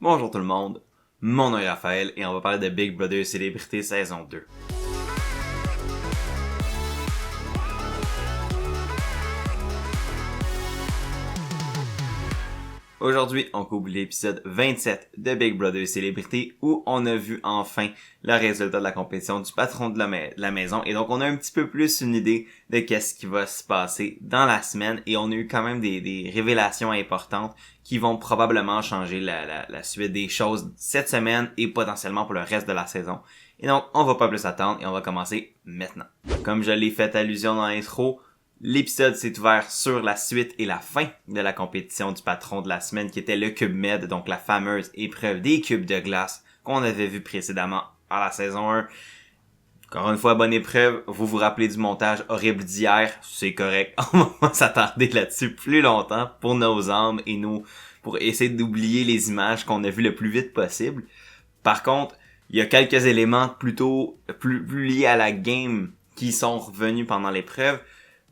Bonjour tout le monde, mon nom est Raphaël et on va parler de Big Brother Célébrité saison 2. Aujourd'hui, on couvre l'épisode 27 de Big Brother Célébrité où on a vu enfin le résultat de la compétition du patron de la maison et donc on a un petit peu plus une idée de qu'est-ce qui va se passer dans la semaine et on a eu quand même des révélations importantes qui vont probablement changer la suite des choses cette semaine et potentiellement pour le reste de la saison. Et donc, on va pas plus attendre et on va commencer maintenant. Comme je l'ai fait allusion dans l'intro, l'épisode s'est ouvert sur la suite et la fin de la compétition du patron de la semaine qui était le Cube Med, donc la fameuse épreuve des cubes de glace qu'on avait vu précédemment à la saison 1. Encore une fois, bonne épreuve. Vous vous rappelez du montage horrible d'hier, c'est correct. On va pas s'attarder là-dessus plus longtemps pour nos âmes et pour essayer d'oublier les images qu'on a vues le plus vite possible. Par contre, il y a quelques éléments plutôt plus liés à la game qui sont revenus pendant l'épreuve.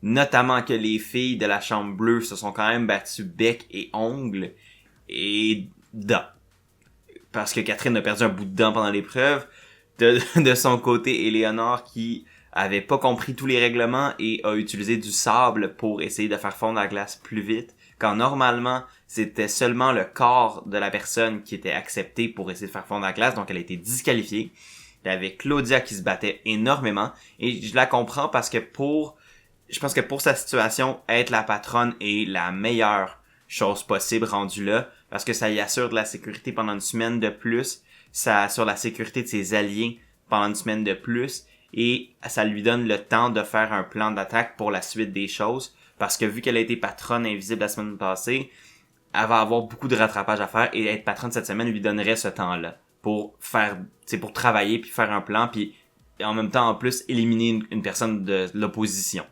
Notamment que les filles de la chambre bleue se sont quand même battues bec et ongles et dents. Parce que Catherine a perdu un bout de dent pendant l'épreuve. De son côté, Éléonore qui avait pas compris tous les règlements et a utilisé du sable pour essayer de faire fondre la glace plus vite. Quand normalement, c'était seulement le corps de la personne qui était accepté pour essayer de faire fondre la glace. Donc elle a été disqualifiée. Il y avait Claudia qui se battait énormément. Et je la comprends parce que je pense que pour sa situation, être la patronne est la meilleure chose possible rendue là, parce que ça y assure de la sécurité pendant une semaine de plus, ça assure la sécurité de ses alliés pendant une semaine de plus, et ça lui donne le temps de faire un plan d'attaque pour la suite des choses, parce que vu qu'elle a été patronne invisible la semaine passée, elle va avoir beaucoup de rattrapage à faire, et être patronne cette semaine lui donnerait ce temps-là, pour travailler, puis faire un plan, puis en même temps, en plus, éliminer une personne de l'opposition.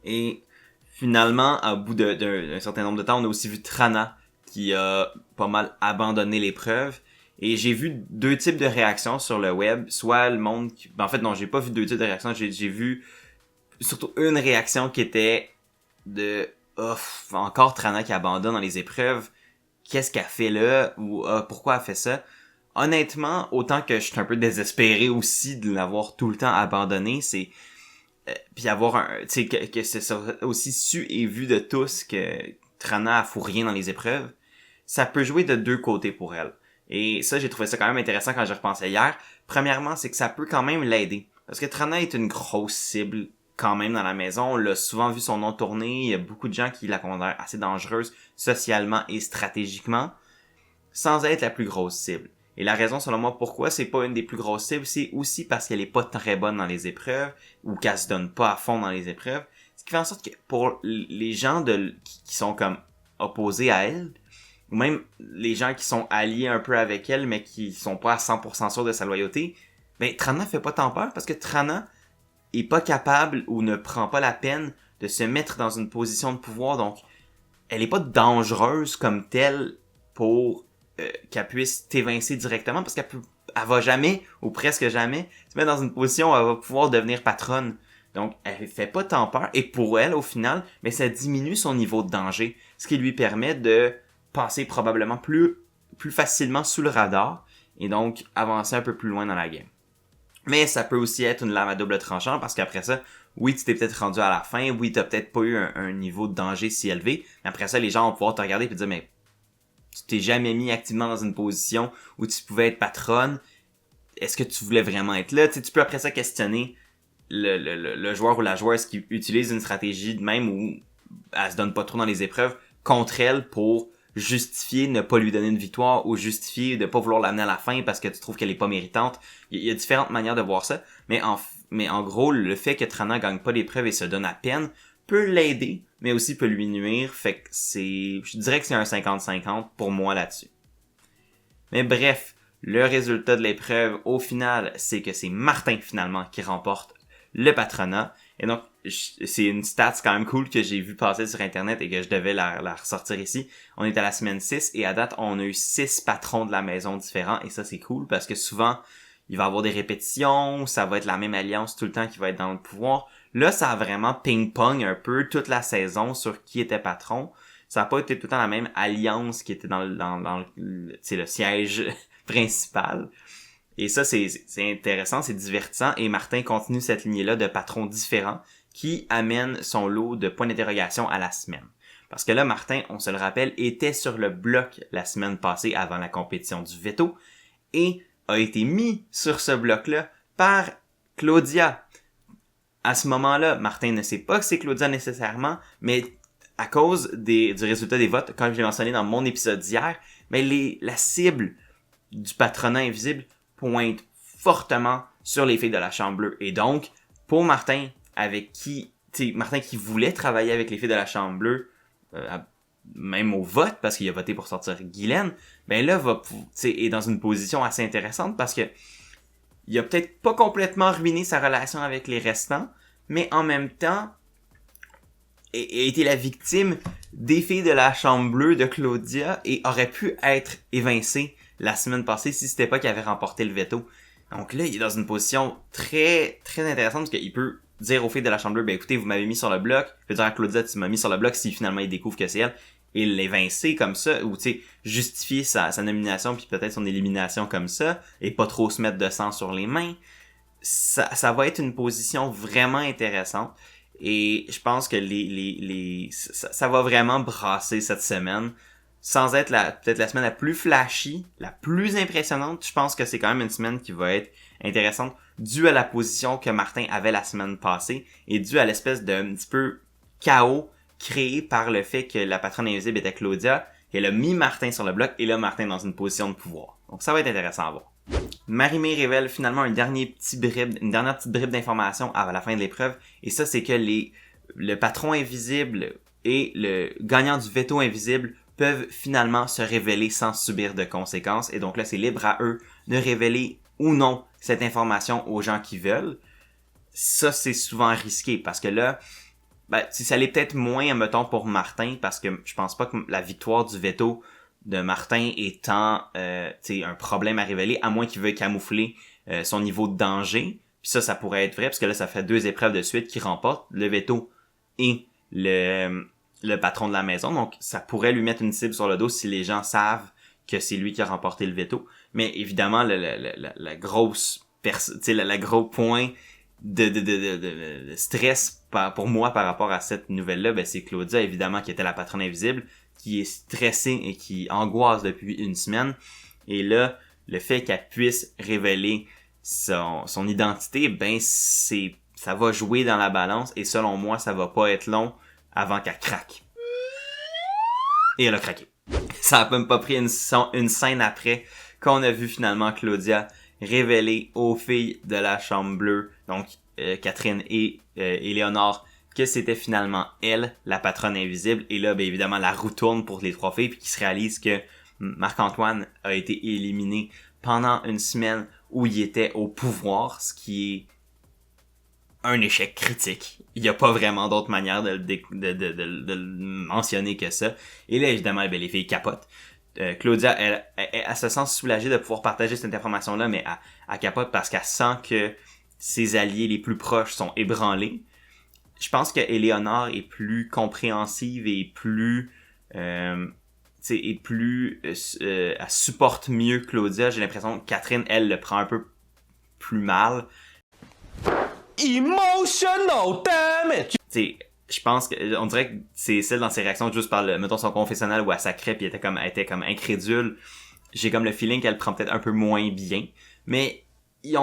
Et finalement, au bout d'un certain nombre de temps, on a aussi vu Trana qui a pas mal abandonné l'épreuve. Et j'ai vu deux types de réactions sur le web. Soit le monde qui... En fait, non, j'ai pas vu deux types de réactions. J'ai vu surtout une réaction qui était de « Oh, encore Trana qui abandonne dans les épreuves. Qu'est-ce qu'elle fait là? » Ou « Pourquoi elle fait ça? » Honnêtement, autant que je suis un peu désespéré aussi de l'avoir tout le temps abandonné, c'est... puis avoir un, tu sais, que c'est aussi su et vu de tous que Trana fout rien dans les épreuves, ça peut jouer de deux côtés pour elle. Et ça, j'ai trouvé ça quand même intéressant quand j'y repensais hier. Premièrement, c'est que ça peut quand même l'aider. Parce que Trana est une grosse cible quand même dans la maison. On l'a souvent vu son nom tourner. Il y a beaucoup de gens qui la considèrent assez dangereuse socialement et stratégiquement, sans être la plus grosse cible. Et la raison, selon moi, pourquoi c'est pas une des plus grosses cibles, c'est aussi parce qu'elle est pas très bonne dans les épreuves, ou qu'elle se donne pas à fond dans les épreuves. Ce qui fait en sorte que pour les gens qui sont comme opposés à elle, ou même les gens qui sont alliés un peu avec elle, mais qui sont pas à 100% sûrs de sa loyauté, ben, Trana fait pas tant peur parce que Trana est pas capable ou ne prend pas la peine de se mettre dans une position de pouvoir, donc elle est pas dangereuse comme telle pour qu'elle puisse t'évincer directement parce elle va jamais, ou presque jamais, se mettre dans une position où elle va pouvoir devenir patronne. Donc, elle fait pas tant peur, et pour elle, au final, mais ça diminue son niveau de danger, ce qui lui permet de passer probablement plus facilement sous le radar, et donc avancer un peu plus loin dans la game. Mais ça peut aussi être une lame à double tranchant, parce qu'après ça, oui, tu t'es peut-être rendu à la fin, oui, t'as peut-être pas eu un niveau de danger si élevé, mais après ça, les gens vont pouvoir te regarder et te dire, mais tu t'es jamais mis activement dans une position où tu pouvais être patronne. Est-ce que tu voulais vraiment être là? Tu peux après ça questionner le joueur ou la joueuse qui utilise une stratégie de même où elle se donne pas trop dans les épreuves contre elle pour justifier ne pas lui donner une victoire ou justifier de pas vouloir l'amener à la fin parce que tu trouves qu'elle est pas méritante. Il y a différentes manières de voir ça. Mais en gros, le fait que Trana gagne pas l'épreuve et se donne à peine peut l'aider, mais aussi peut lui nuire, fait que je dirais que c'est un 50-50 pour moi là-dessus. Mais bref, le résultat de l'épreuve, au final, c'est que c'est Martin, finalement, qui remporte le patronat, et donc, c'est une stat quand même cool que j'ai vu passer sur Internet et que je devais la ressortir ici. On est à la semaine 6, et à date, on a eu 6 patrons de la maison différents, et ça, c'est cool, parce que souvent, il va y avoir des répétitions, ça va être la même alliance tout le temps qui va être dans le pouvoir. Là, ça a vraiment ping-pong un peu toute la saison sur qui était patron. ça a pas été tout le temps la même alliance qui était dans le siège principal. Et ça, c'est intéressant, c'est divertissant. Et Martin continue cette lignée-là de patrons différents qui amènent son lot de points d'interrogation à la semaine. Parce que là, Martin, on se le rappelle, était sur le bloc la semaine passée avant la compétition du veto et a été mis sur ce bloc-là par Claudia. À ce moment-là, Martin ne sait pas que c'est Claudia nécessairement, mais à cause du résultat des votes, comme je l'ai mentionné dans mon épisode d'hier, mais la cible du patronat invisible pointe fortement sur les filles de la Chambre bleue. Et donc, pour Martin, Martin qui voulait travailler avec les filles de la Chambre bleue, même au vote, parce qu'il a voté pour sortir Guylaine, ben là, est dans une position assez intéressante parce que il a peut-être pas complètement ruiné sa relation avec les restants, mais en même temps, a été la victime des filles de la Chambre bleue de Claudia et aurait pu être évincé la semaine passée si c'était pas qu'il avait remporté le veto. Donc là, il est dans une position très, très intéressante parce qu'il peut dire aux filles de la Chambre bleue, ben écoutez, vous m'avez mis sur le bloc, je peux dire à Claudia, tu m'as mis sur le bloc si finalement il découvre que c'est elle, et l'évincer comme ça, ou tu sais, justifier sa nomination puis peut-être son élimination comme ça, et pas trop se mettre de sang sur les mains. Ça va être une position vraiment intéressante. Et je pense que ça va vraiment brasser cette semaine. Sans être peut-être la semaine la plus flashy, la plus impressionnante, je pense que c'est quand même une semaine qui va être intéressante, due à la position que Martin avait la semaine passée, et due à l'espèce d'un petit peu chaos créé par le fait que la patronne invisible était Claudia, qu'elle a mis Martin sur le bloc, et là Martin dans une position de pouvoir. Donc ça va être intéressant à voir. Marie-Mé révèle finalement une dernière petite bribe d'information à la fin de l'épreuve, et ça c'est que le patron invisible et le gagnant du veto invisible peuvent finalement se révéler sans subir de conséquences, et donc là c'est libre à eux de révéler ou non cette information aux gens qui veulent. Ça c'est souvent risqué, parce que là, si ça l'est peut-être moins, mettons, pour Martin, parce que je pense pas que la victoire du veto de Martin étant un problème à révéler, à moins qu'il veuille camoufler son niveau de danger. Puis ça pourrait être vrai, parce que là, ça fait 2 épreuves de suite qui remportent, le veto et le patron de la maison. Donc, ça pourrait lui mettre une cible sur le dos si les gens savent que c'est lui qui a remporté le veto. Mais évidemment, la grosse la gros point de stress pour moi par rapport à cette nouvelle-là, ben c'est Claudia, évidemment, qui était la patronne invisible, qui est stressée et qui angoisse depuis une semaine. Et là, le fait qu'elle puisse révéler son identité, ben ça va jouer dans la balance, et selon moi, ça va pas être long avant qu'elle craque. Et elle a craqué. Ça a même pas pris une scène après qu'on a vu finalement Claudia révéler aux filles de la Chambre bleue, donc Catherine et Éléonore, que c'était finalement elle, la patronne invisible. Et là, ben évidemment, la roue tourne pour les 3 filles, puis qu'ils se réalisent que Marc-Antoine a été éliminé pendant une semaine où il était au pouvoir, ce qui est un échec critique. Il n'y a pas vraiment d'autre manière de le mentionner que ça. Et là, évidemment, ben, les filles capotent. Claudia, elle se sent soulagée de pouvoir partager cette information-là, mais elle capote parce qu'elle sent que ses alliés les plus proches sont ébranlés. Je pense que Éléonore est plus compréhensive et plus... elle supporte mieux Claudia. J'ai l'impression que Catherine, elle, le prend un peu plus mal. Emotional damage! Je pense que on dirait que c'est celle dans ses réactions juste par mettons son confessionnal où elle sacrait puis elle était comme incrédule. J'ai comme le feeling qu'elle prend peut-être un peu moins bien, mais ils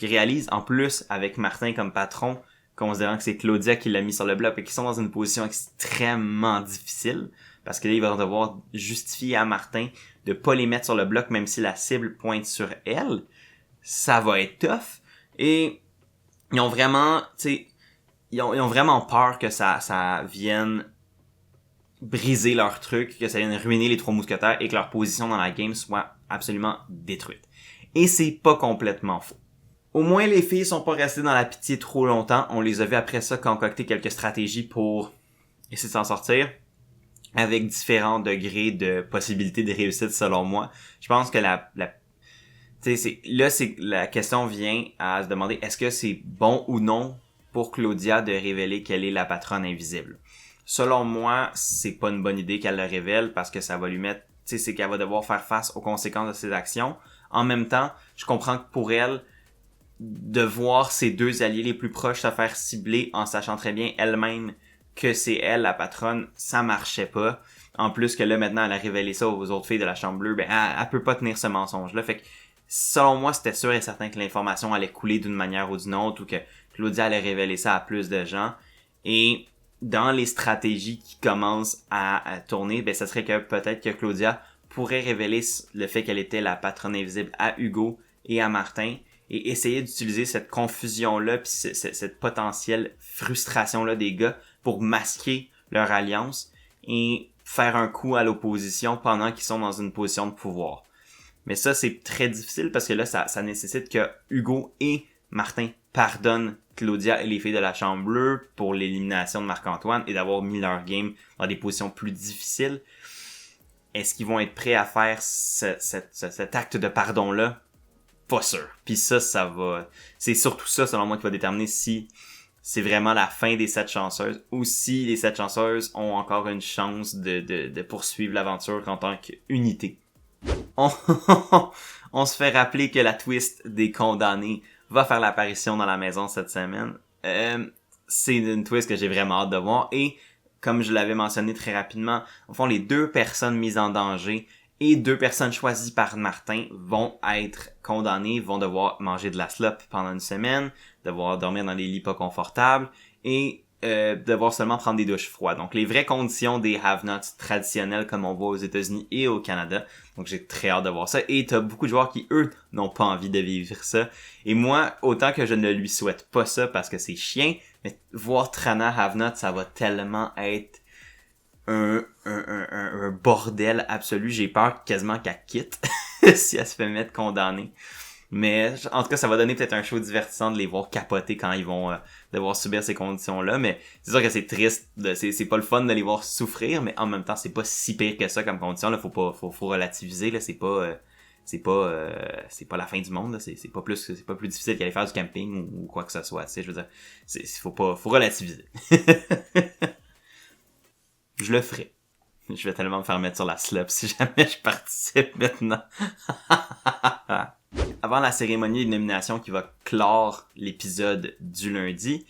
réalisent en plus avec Martin comme patron, considérant que c'est Claudia qui l'a mis sur le bloc, et qu'ils sont dans une position extrêmement difficile, parce que là ils vont devoir justifier à Martin de pas les mettre sur le bloc même si la cible pointe sur elle. Ça va être tough, et ils ont vraiment, ils ont vraiment peur que ça vienne briser leur truc, que ça vienne ruiner les 3 mousquetaires et que leur position dans la game soit absolument détruite. Et c'est pas complètement faux. Au moins, les filles sont pas restées dans la pitié trop longtemps. On les a vu après ça concocter quelques stratégies pour essayer de s'en sortir, avec différents degrés de possibilité de réussite selon moi. Je pense que la question vient à se demander, est-ce que c'est bon ou non pour Claudia de révéler qu'elle est la patronne invisible? Selon moi, c'est pas une bonne idée qu'elle le révèle parce que ça va lui mettre, tu sais, c'est qu'elle va devoir faire face aux conséquences de ses actions. En même temps, je comprends que pour elle, de voir ses deux alliés les plus proches se faire cibler en sachant très bien elle-même que c'est elle la patronne, ça marchait pas. En plus que là, maintenant, elle a révélé ça aux autres filles de la Chambre Bleue, ben, elle peut pas tenir ce mensonge-là. Fait que, selon moi, c'était sûr et certain que l'information allait couler d'une manière ou d'une autre, ou que Claudia allait révéler ça à plus de gens. Et dans les stratégies qui commencent à tourner, ben, ça serait que peut-être que Claudia pourrait révéler le fait qu'elle était la patronne invisible à Hugo et à Martin, et essayer d'utiliser cette confusion-là puis cette potentielle frustration-là des gars pour masquer leur alliance et faire un coup à l'opposition pendant qu'ils sont dans une position de pouvoir. Mais ça, c'est très difficile parce que là, ça nécessite que Hugo et Martin pardonnent Claudia et les filles de la Chambre Bleue pour l'élimination de Marc-Antoine et d'avoir mis leur game dans des positions plus difficiles. Est-ce qu'ils vont être prêts à faire cet acte de pardon-là? Pas sûr. Puis ça va... C'est surtout ça, selon moi, qui va déterminer si c'est vraiment la fin des 7 chanceuses ou si les 7 chanceuses ont encore une chance de poursuivre l'aventure en tant qu'unité. On, on se fait rappeler que la twist des condamnés va faire l'apparition dans la maison cette semaine. C'est une twist que j'ai vraiment hâte de voir. Et comme je l'avais mentionné très rapidement, au fond, les 2 personnes mises en danger et 2 personnes choisies par Martin vont être condamnées, vont devoir manger de la slop pendant une semaine, devoir dormir dans des lits pas confortables et devoir seulement prendre des douches froides. Donc les vraies conditions des have-nots traditionnels comme on voit aux États-Unis et au Canada. Donc j'ai très hâte de voir ça. Et t'as beaucoup de joueurs qui, eux, n'ont pas envie de vivre ça. Et moi, autant que je ne lui souhaite pas ça parce que c'est chiant, mais voir Trana have-not, ça va tellement être un bordel absolu. J'ai peur quasiment qu'elle quitte si elle se fait mettre condamnée. Mais en tout cas, ça va donner peut-être un show divertissant de les voir capoter quand ils vont devoir subir ces conditions-là. Mais c'est sûr que c'est triste, c'est pas le fun de les voir souffrir, mais en même temps, c'est pas si pire que ça comme condition. Là, faut relativiser. Là, c'est pas la fin du monde. Là. C'est pas plus difficile qu'aller faire du camping ou quoi que ce soit. Tu sais, je veux dire, faut relativiser. Je le ferai. Je vais tellement me faire mettre sur la slop si jamais je participe maintenant. Avant la cérémonie de nomination qui va clore l'épisode du lundi,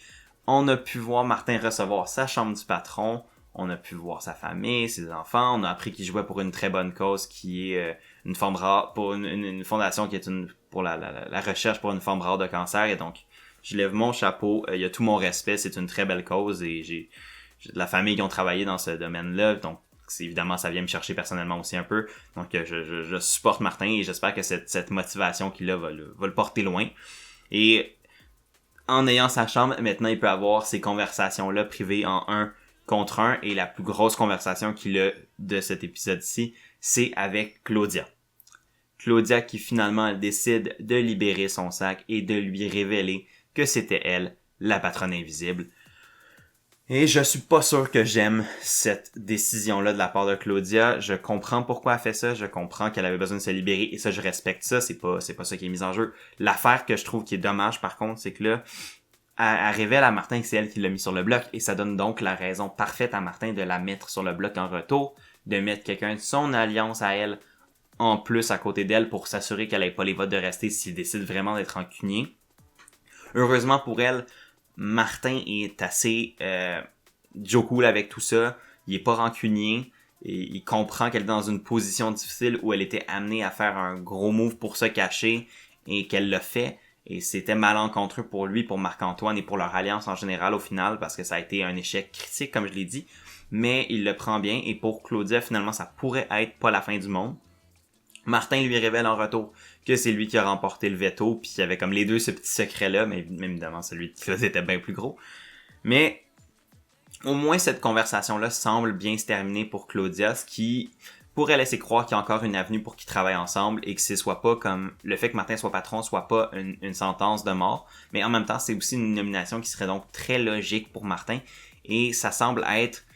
on a pu voir Martin recevoir sa chambre du patron, on a pu voir sa famille, ses enfants, on a appris qu'il jouait pour une très bonne cause qui est une forme rare, pour une fondation qui est pour la recherche pour une forme rare de cancer, et donc je lève mon chapeau, il y a tout mon respect, c'est une très belle cause et j'ai de la famille qui ont travaillé dans ce domaine-là, donc évidemment, ça vient me chercher personnellement aussi un peu. Donc, je supporte Martin et j'espère que cette motivation qu'il a va le porter loin. Et en ayant sa chambre, maintenant, il peut avoir ces conversations-là privées en 1 contre 1. Et la plus grosse conversation qu'il a de cet épisode-ci, c'est avec Claudia. Claudia qui finalement décide de libérer son sac et de lui révéler que c'était elle, la patronne invisible. Et je suis pas sûr que j'aime cette décision-là de la part de Claudia. Je comprends pourquoi elle fait ça. Je comprends qu'elle avait besoin de se libérer. Et ça, je respecte ça. C'est pas ça qui est mis en jeu. L'affaire que je trouve qui est dommage, par contre, c'est que là, elle révèle à Martin que c'est elle qui l'a mis sur le bloc. Et ça donne donc la raison parfaite à Martin de la mettre sur le bloc en retour. De mettre quelqu'un de son alliance à elle en plus à côté d'elle pour s'assurer qu'elle ait pas les votes de rester s'il décide vraiment d'être rancunier. Heureusement pour elle, Martin est assez Joe cool avec tout ça. Il est pas rancunier. Et il comprend qu'elle est dans une position difficile où elle était amenée à faire un gros move pour se cacher et qu'elle l'a fait. Et c'était malencontreux pour lui, pour Marc-Antoine et pour leur alliance en général au final parce que ça a été un échec critique comme je l'ai dit. Mais il le prend bien et pour Claudia finalement ça pourrait être pas la fin du monde. Martin lui révèle en retour que c'est lui qui a remporté le veto, puis il y avait comme les deux ce petit secret-là, mais évidemment celui de Claudia était bien plus gros. Mais au moins cette conversation-là semble bien se terminer pour Claudia, ce qui pourrait laisser croire qu'il y a encore une avenue pour qu'ils travaillent ensemble et que ce soit pas comme le fait que Martin soit patron soit pas une sentence de mort, mais en même temps c'est aussi une nomination qui serait donc très logique pour Martin et ça semble être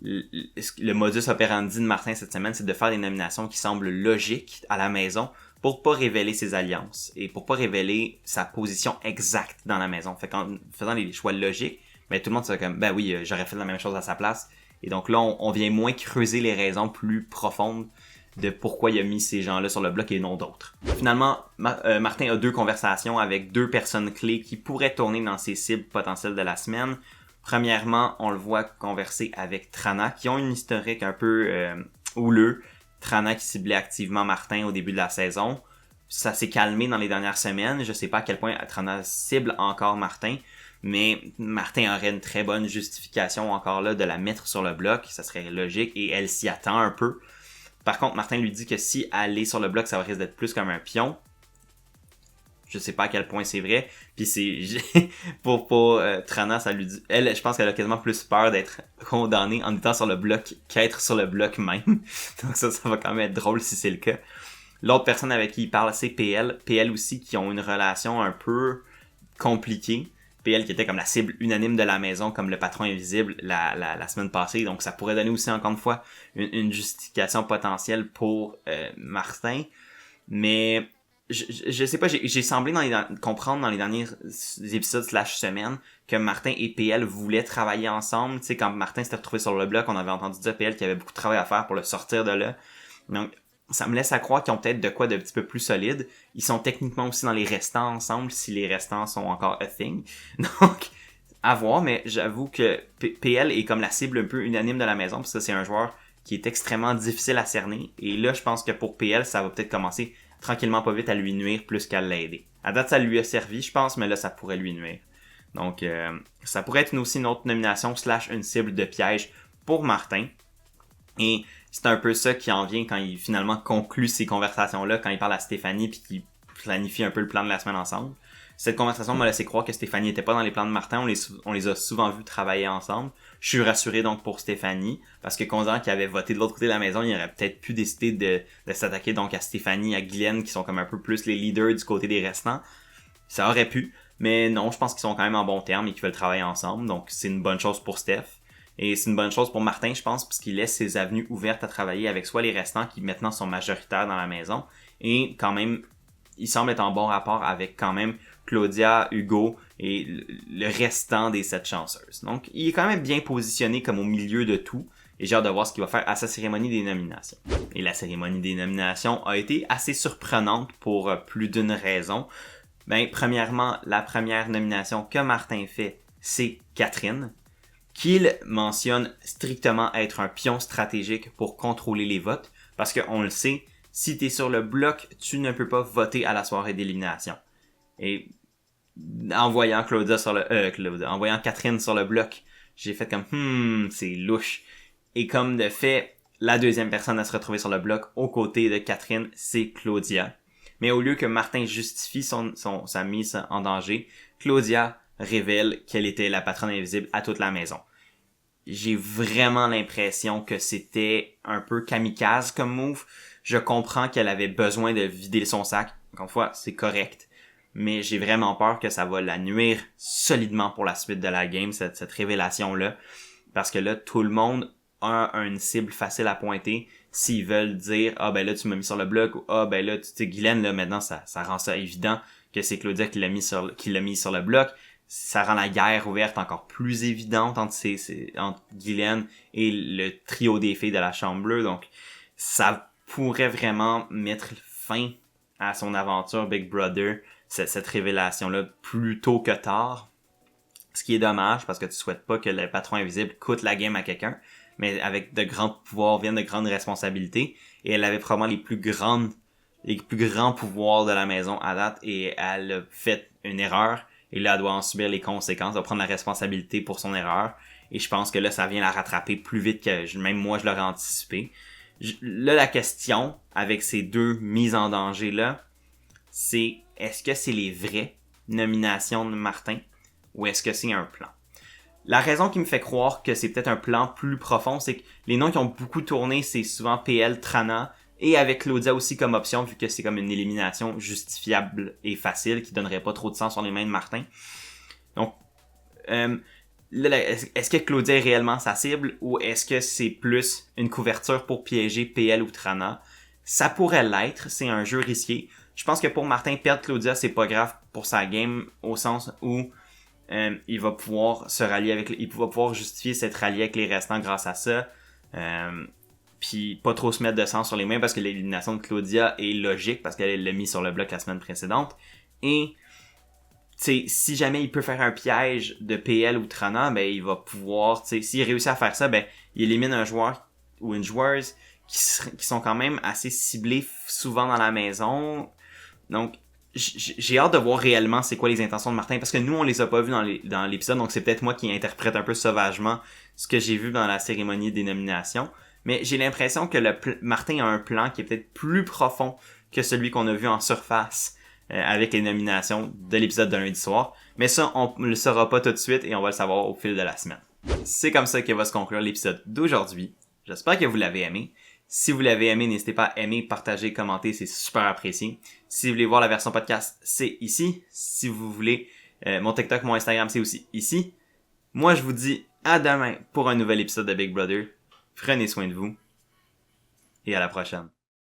le modus operandi de Martin cette semaine, c'est de faire des nominations qui semblent logiques à la maison pour pas révéler ses alliances et pour pas révéler sa position exacte dans la maison. Fait qu'en faisant les choix logiques, ben tout le monde se comme ben oui, j'aurais fait la même chose à sa place Et donc là, on vient moins creuser les raisons plus profondes de pourquoi il a mis ces gens-là sur le bloc et non d'autres. Finalement, Martin a 2 conversations avec 2 personnes clés qui pourraient tourner dans ses cibles potentielles de la semaine. Premièrement, on le voit converser avec Trana, qui ont une historique un peu houleux. Trana qui ciblait activement Martin au début de la saison. Ça s'est calmé dans les dernières semaines. Je sais pas à quel point Trana cible encore Martin, mais Martin aurait une très bonne justification encore là de la mettre sur le bloc. Ça serait logique et elle s'y attend un peu. Par contre, Martin lui dit que si elle est sur le bloc, ça risque d'être plus comme un pion. Je sais pas à quel point c'est vrai. Puis c'est pour Trana, ça lui dit. Elle, je pense qu'elle a quasiment plus peur d'être condamnée en étant sur le bloc qu'être sur le bloc même. Donc ça va quand même être drôle si c'est le cas. L'autre personne avec qui il parle, c'est PL. PL aussi qui ont une relation un peu compliquée. PL qui était comme la cible unanime de la maison, comme le patron invisible la semaine passée. Donc ça pourrait donner aussi encore une fois une justification potentielle pour Martin. Mais je sais pas, j'ai semblé comprendre dans les derniers épisodes / semaines que Martin et PL voulaient travailler ensemble. Tu sais, quand Martin s'était retrouvé sur le bloc, on avait entendu dire PL qu'il y avait beaucoup de travail à faire pour le sortir de là. Donc ça me laisse à croire qu'ils ont peut-être de quoi de petit peu plus solide. Ils sont techniquement aussi dans les restants ensemble, si les restants sont encore a thing. Donc, à voir, mais j'avoue que PL est comme la cible un peu unanime de la maison, parce que c'est un joueur qui est extrêmement difficile à cerner. Et là, je pense que pour PL, ça va peut-être commencer tranquillement pas vite à lui nuire plus qu'à l'aider. À date, ça lui a servi, je pense, mais là, ça pourrait lui nuire. Donc, ça pourrait être aussi une autre nomination / une cible de piège pour Martin. Et c'est un peu ça qui en vient quand il finalement conclut ces conversations-là, quand il parle à Stéphanie puis qu'il planifie un peu le plan de la semaine ensemble. Cette conversation m'a laissé croire que Stéphanie n'était pas dans les plans de Martin, on les a souvent vus travailler ensemble. Je suis rassuré donc pour Stéphanie, parce que considérant qu'il avait voté de l'autre côté de la maison, il aurait peut-être pu décider de s'attaquer donc à Stéphanie, à Glenn, qui sont comme un peu plus les leaders du côté des restants. Ça aurait pu, mais non, je pense qu'ils sont quand même en bons termes et qu'ils veulent travailler ensemble, donc c'est une bonne chose pour Steph. Et c'est une bonne chose pour Martin, je pense, parce qu'il laisse ses avenues ouvertes à travailler avec soit les restants qui maintenant sont majoritaires dans la maison, et quand même, il semble être en bon rapport avec quand même Claudia, Hugo et le restant des 7 chanceuses. Donc, il est quand même bien positionné comme au milieu de tout, et j'ai hâte de voir ce qu'il va faire à sa cérémonie des nominations. Et la cérémonie des nominations a été assez surprenante pour plus d'une raison. Premièrement, la première nomination que Martin fait, c'est Catherine, qu'il mentionne strictement être un pion stratégique pour contrôler les votes, parce qu'on le sait, si t'es sur le bloc, tu ne peux pas voter à la soirée d'élimination. Et en voyant en voyant Catherine sur le bloc, j'ai fait comme c'est louche. Et comme de fait, la deuxième personne à se retrouver sur le bloc aux côtés de Catherine, c'est Claudia. Mais au lieu que Martin justifie sa mise en danger, Claudia révèle qu'elle était la patronne invisible à toute la maison. J'ai vraiment l'impression que c'était un peu kamikaze comme move. Je comprends qu'elle avait besoin de vider son sac. Encore une fois, c'est correct. Mais j'ai vraiment peur que ça va la nuire solidement pour la suite de la game, cette révélation-là. Parce que là, tout le monde a une cible facile à pointer s'ils veulent dire « Ah ben là, tu m'as mis sur le bloc » ou « Ah ben là, tu sais, Guylaine, là, maintenant, ça rend ça évident que c'est Claudia qui l'a mis sur le bloc. » Ça rend la guerre ouverte encore plus évidente entre Guylaine et le trio des filles de la Chambre Bleue. Donc, ça pourrait vraiment mettre fin à son aventure Big Brother, cette révélation-là, plus tôt que tard. Ce qui est dommage, parce que tu souhaites pas que le patron invisible coûte la game à quelqu'un. Mais avec de grands pouvoirs viennent de grandes responsabilités. Et elle avait probablement les plus grands pouvoirs de la maison à date. Et elle a fait une erreur. Et là, elle doit en subir les conséquences, elle doit prendre la responsabilité pour son erreur. Et je pense que là, ça vient la rattraper plus vite que même moi, je l'aurais anticipé. Là, la question, avec ces 2 mises en danger-là, c'est est-ce que c'est les vraies nominations de Martin ou est-ce que c'est un plan? La raison qui me fait croire que c'est peut-être un plan plus profond, c'est que les noms qui ont beaucoup tourné, c'est souvent PL, Trana, et avec Claudia aussi comme option, vu que c'est comme une élimination justifiable et facile, qui donnerait pas trop de sens sur les mains de Martin. Donc, là, est-ce que Claudia est réellement sa cible, ou est-ce que c'est plus une couverture pour piéger PL ou Trana? Ça pourrait l'être, c'est un jeu risqué. Je pense que pour Martin, perdre Claudia, c'est pas grave pour sa game, au sens où il va pouvoir se rallier il va pouvoir justifier cette rallier avec les restants grâce à ça. Puis pas trop se mettre de sang sur les mains parce que l'élimination de Claudia est logique parce qu'elle l'a mis sur le bloc la semaine précédente. Et si jamais il peut faire un piège de PL ou Trana, ben il va pouvoir, s'il réussit à faire ça, ben il élimine un joueur ou une joueuse qui sont quand même assez ciblés souvent dans la maison. Donc j'ai hâte de voir réellement c'est quoi les intentions de Martin parce que nous on les a pas vus dans l'épisode, donc c'est peut-être moi qui interprète un peu sauvagement ce que j'ai vu dans la cérémonie des nominations. Mais j'ai l'impression que Martin a un plan qui est peut-être plus profond que celui qu'on a vu en surface avec les nominations de l'épisode de lundi soir. Mais ça, on ne le saura pas tout de suite et on va le savoir au fil de la semaine. C'est comme ça que va se conclure l'épisode d'aujourd'hui. J'espère que vous l'avez aimé. Si vous l'avez aimé, n'hésitez pas à aimer, partager, commenter, c'est super apprécié. Si vous voulez voir la version podcast, c'est ici. Si vous voulez mon TikTok, mon Instagram, c'est aussi ici. Moi, je vous dis à demain pour un nouvel épisode de Big Brother. Prenez soin de vous et à la prochaine.